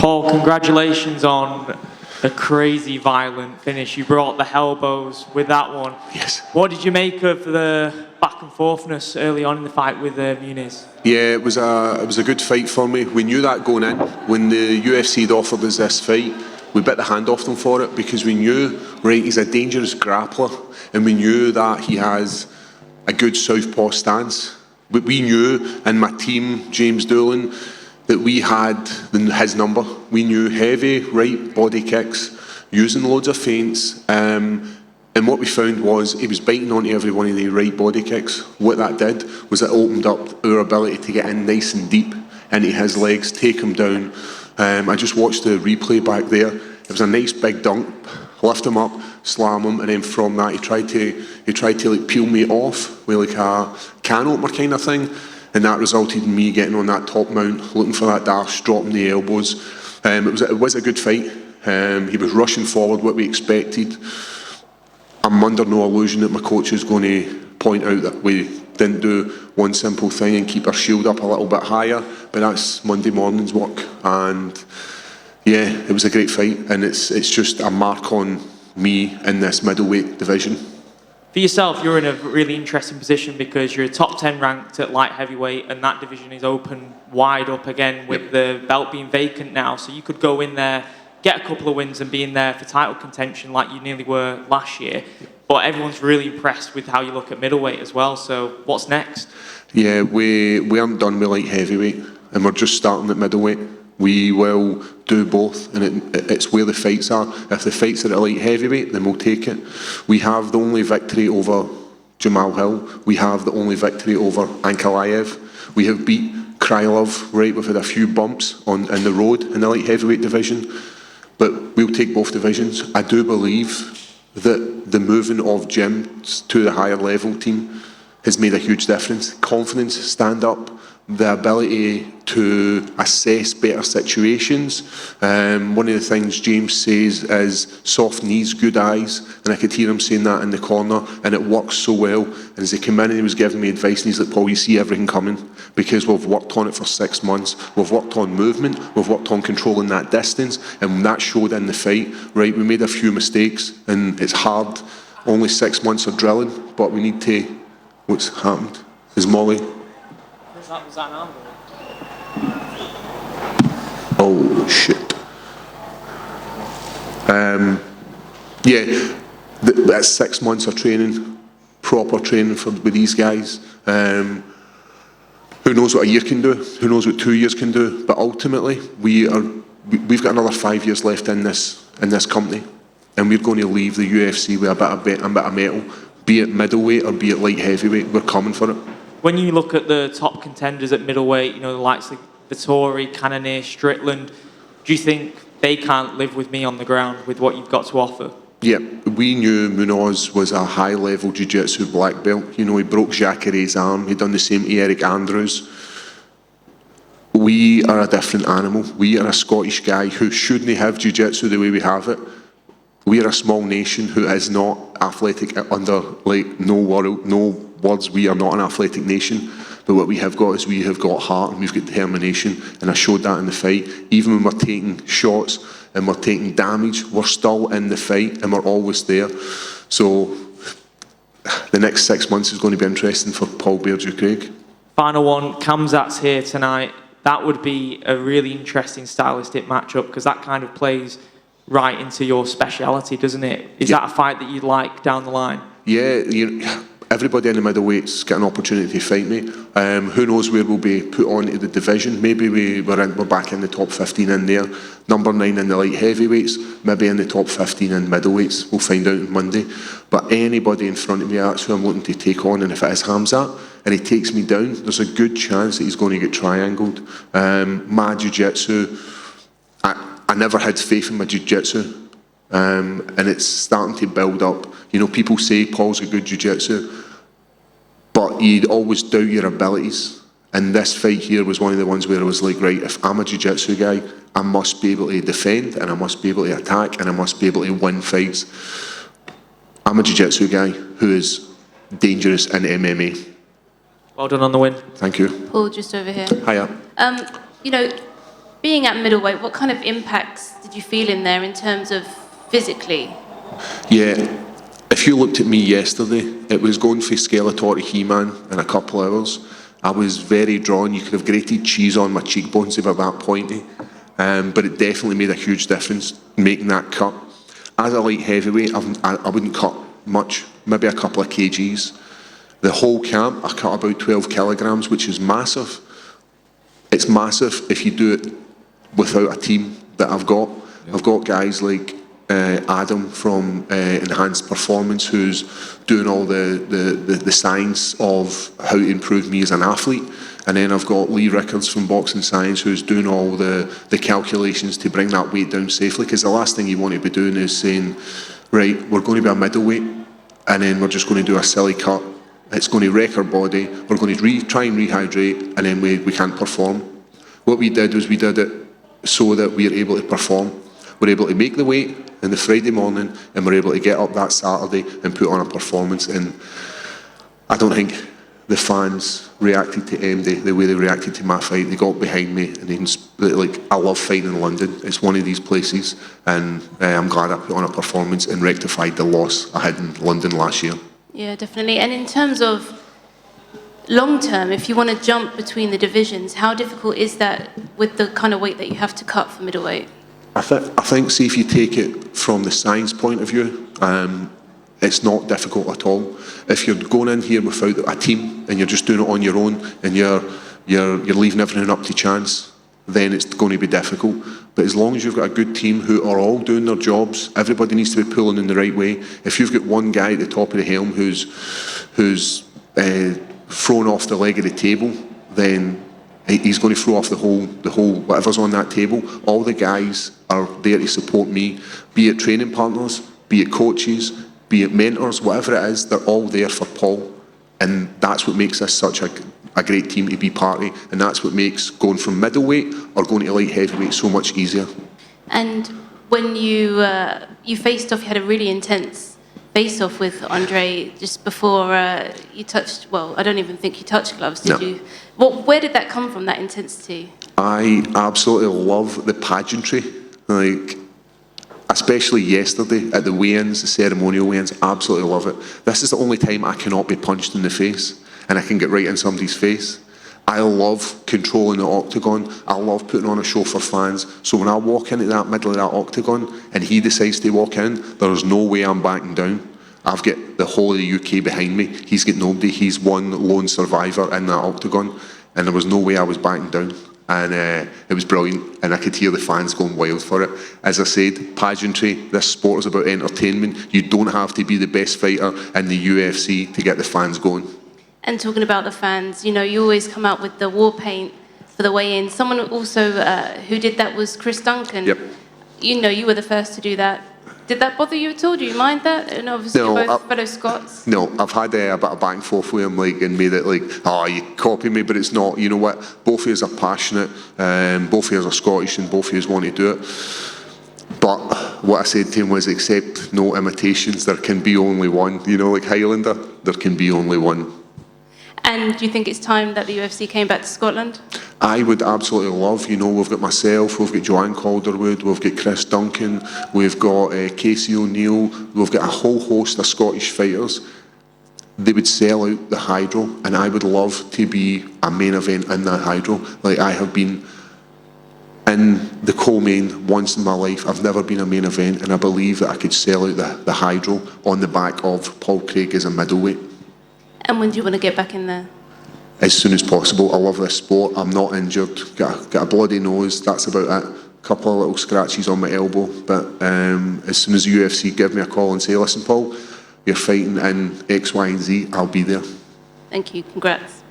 Paul, congratulations on a crazy violent finish. You brought the elbows with that one. Yes. What did you make of the back and forthness early on in the fight with Muniz? Yeah, it was a good fight for me. We knew that going in. When the UFC had offered us this fight, we bit the hand off them for it because we knew, right, he's a dangerous grappler, and we knew that he has a good southpaw stance. But we knew, and my team, James Doolan, that we had his number. We knew heavy right body kicks, using loads of feints, and what we found was he was biting onto every one of the right body kicks. What that did was it opened up our ability to get in nice and deep into his legs, take him down. I just watched the replay back there. It was a nice big dunk, lift him up, slam him, and then from that he tried to like peel me off with like a can opener kind of thing. And that resulted in me getting on that top mount, looking for that dash, dropping the elbows. It was a good fight. He was rushing forward, what we expected. I'm under no illusion that my coach is going to point out that we didn't do one simple thing and keep our shield up a little bit higher, but that's Monday morning's work. And yeah, it was a great fight, and it's just a mark on me in this middleweight division. For yourself, you're in a really interesting position because you're top 10 ranked at light heavyweight, and that division is open wide up again with the belt being vacant now. So you could go in there, get a couple of wins and be in there for title contention like you nearly were last year. But everyone's really impressed with how you look at middleweight as well. So what's next? Yeah, we aren't done with light heavyweight, and we're just starting at middleweight. We will do both, and it's where the fights are. If the fights are at light heavyweight, then we'll take it. We have the only victory over Jamal Hill. We have the only victory over Ankalaev. We have beat Krylov, right? We've had a few bumps in the road in the light heavyweight division, but we'll take both divisions. I do believe that the moving of Jim to the higher level team has made a huge difference. Confidence, stand up, the ability to assess better situations. One of the things James says is soft knees, good eyes, and I could hear him saying that in the corner, and it works so well. And as he came in and he was giving me advice, and he's like, Paul, you see everything coming because we've worked on it for 6 months. We've worked on movement, we've worked on controlling that distance, and that showed in the fight. Right, we made a few mistakes, and it's hard. Only 6 months of drilling, but we need to. What's happened is Molly. Was that an arm? Oh shit. Yeah, that's 6 months of training, proper training with these guys. Who knows what a year can do? Who knows what 2 years can do? But ultimately, we've got another 5 years left in this company, and we're going to leave the UFC with a bit of metal, be it middleweight or be it light heavyweight. We're coming for it. When you look at the top contenders at middleweight, you know, the likes of Vittori, Cannonier, Strickland, do you think they can't live with me on the ground with what you've got to offer? Yeah, we knew Muniz was a high-level jiu-jitsu black belt. You know, he broke Jacare's arm. He'd done the same to Eric Andrews. We are a different animal. We are a Scottish guy who shouldn't have jiu-jitsu the way we have it. We are a small nation who is not athletic under, like, no words. We are not an athletic nation, but what we have got is we have got heart and we've got determination, and I showed that in the fight. Even when we're taking shots and we're taking damage, we're still in the fight and we're always there. So the next 6 months is going to be interesting for Paul Craig. Final one, Khamzat's here tonight. That would be a really interesting stylistic matchup because that kind of plays right into your speciality, doesn't it? Is that a fight that you'd like down the line? Yeah, everybody in the middleweights get an opportunity to fight me. Who knows where we'll be put on to the division? Maybe we're back in the top 15 in there. Number 9 in the light heavyweights, maybe in the top 15 in middleweights. We'll find out on Monday. But anybody in front of me, that's who I'm looking to take on. And if it is Khamzat and he takes me down, there's a good chance that he's going to get triangled. My jiu-jitsu, I never had faith in my jiu-jitsu. And it's starting to build up. You know, people say Paul's a good jiu-jitsu, but you'd always doubt your abilities. And this fight here was one of the ones where I was like, right, if I'm a jiu-jitsu guy, I must be able to defend, and I must be able to attack, and I must be able to win fights. I'm a jiu-jitsu guy who is dangerous in MMA. Well done on the win. Thank you. Paul, just over here. Hiya. You know, being at middleweight, what kind of impacts did you feel in there in terms of physically? Yeah, if you looked at me yesterday, it was going for Skeletor to He-Man in a couple of hours. I was very drawn. You could have grated cheese on my cheekbones if they were that pointy. But it definitely made a huge difference making that cut. As a light heavyweight, I wouldn't cut much, maybe a couple of kgs. The whole camp, I cut about 12 kilograms, which is massive. It's massive if you do it without a team that I've got. Yeah. I've got guys like Adam from Enhanced Performance, who's doing all the science of how to improve me as an athlete. And then I've got Lee Rickards from Boxing Science, who's doing all the calculations to bring that weight down safely. Because the last thing you want to be doing is saying, right, we're going to be a middleweight, and then we're just going to do a silly cut. It's going to wreck our body. We're going to try and rehydrate, and then we can't perform. What we did was we did it so that we are able to perform. We're able to make the weight on the Friday morning, and we're able to get up that Saturday and put on a performance. And I don't think the fans reacted to MD the way they reacted to my fight. They got behind me, and I love fighting in London. It's one of these places, and I'm glad I put on a performance and rectified the loss I had in London last year. Yeah, definitely. And in terms of long term, if you want to jump between the divisions, how difficult is that with the kind of weight that you have to cut for middleweight? I think, see, if you take it from the science point of view, it's not difficult at all. If you're going in here without a team and you're just doing it on your own and you're leaving everything up to chance, then it's going to be difficult. But as long as you've got a good team who are all doing their jobs, everybody needs to be pulling in the right way. If you've got one guy at the top of the helm who's thrown off the leg of the table, then he's going to throw off the whole whatever's on that table. All the guys are there to support me, be it training partners, be it coaches, be it mentors, whatever it is, they're all there for Paul. And that's what makes us such a great team to be part of, and that's what makes going from middleweight or going to light heavyweight so much easier. And when you faced off, you had a really intense face-off with Andre just before you touched, well, I don't even think you touched gloves, did you? Where did that come from, that intensity? I absolutely love the pageantry, especially yesterday at the weigh-ins, the ceremonial weigh-ins, absolutely love it. This is the only time I cannot be punched in the face and I can get right in somebody's face. I love controlling the octagon. I love putting on a show for fans. So when I walk into that middle of that octagon and he decides to walk in, there's no way I'm backing down. I've got the whole of the UK behind me. He's got nobody. He's one lone survivor in that octagon, and there was no way I was backing down. And it was brilliant, and I could hear the fans going wild for it. As I said, pageantry, this sport is about entertainment. You don't have to be the best fighter in the UFC to get the fans going. And talking about the fans, you know, you always come out with the war paint for the weigh-in. Someone also who did that was Chris Duncan. Yep. You know, you were the first to do that. Did that bother you at all? Do you mind that? And obviously No, you're both fellow Scots. No, I've had a bit of back and forth with him, and made it oh, you copy me, but it's not. You know what? Both of us are passionate, both of us are Scottish, and both of us want to do it. But what I said to him was, accept no imitations. There can be only one. You know, like Highlander, there can be only one. And do you think it's time that the UFC came back to Scotland? I would absolutely love, we've got myself, we've got Joanne Calderwood, we've got Chris Duncan, we've got Casey O'Neill, we've got a whole host of Scottish fighters. They would sell out the Hydro, and I would love to be a main event in that Hydro. Like I have been in the co-main once in my life. I've never been a main event, and I believe that I could sell out the Hydro on the back of Paul Craig as a middleweight. And when do you want to get back in there? As soon as possible. I love this sport. I'm not injured. Got a bloody nose. That's about it. A couple of little scratches on my elbow. But as soon as the UFC give me a call and say, listen, Paul, you're fighting in X, Y, and Z, I'll be there. Thank you. Congrats.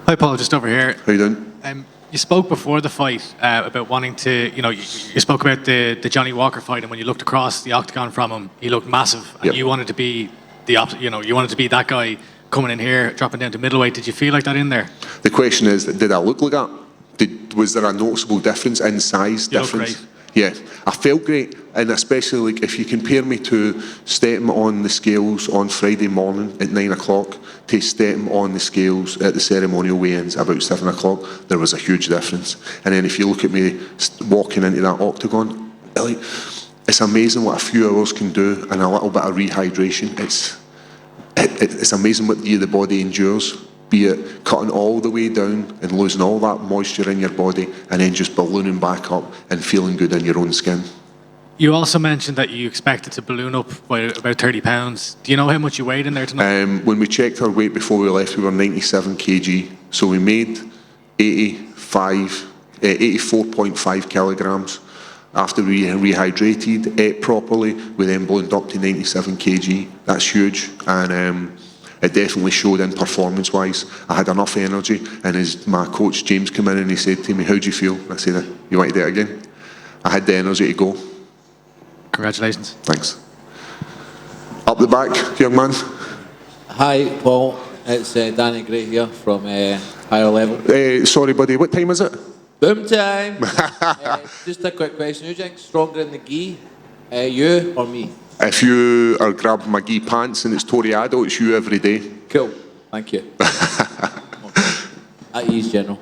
Hi, Paul. Just over here. How you doing? You spoke before the fight about wanting to, you spoke about the Johnny Walker fight, and when you looked across the octagon from him, he looked massive, and you wanted to be you wanted to be that guy coming in here, dropping down to middleweight. Did you feel like that in there? The question is, did I look like that? Was there a noticeable difference in size? You look great. Yeah, I felt great, and especially like if you compare me to stepping on the scales on Friday morning at 9 o'clock to stepping on the scales at the ceremonial weigh-ins about 7 o'clock, there was a huge difference. And then if you look at me walking into that octagon, like, it's amazing what a few hours can do and a little bit of rehydration. It's amazing what the body endures, be it cutting all the way down and losing all that moisture in your body and then just ballooning back up and feeling good in your own skin. You also mentioned that you expected to balloon up by about 30 pounds. Do you know how much you weighed in there tonight? When we checked our weight before we left, we were 97 kg. So we made 84.5 kilograms. After we rehydrated, ate properly, we then ballooned up to 97 kg. That's huge, and it definitely showed in performance-wise. I had enough energy, and as my coach James came in and he said to me, "How do you feel?" I said, "You want to do it again?" I had the energy to go. Congratulations. Thanks. Up the back, young man. Hi, Paul. It's Danny Gray here from Higher Level. Sorry, buddy. What time is it? Boom time. Just a quick question. Who do you think's stronger in the gi? You or me? If you are grabbing my gi pants and it's Toriado, it's you every day. Cool. Thank you. At ease, General.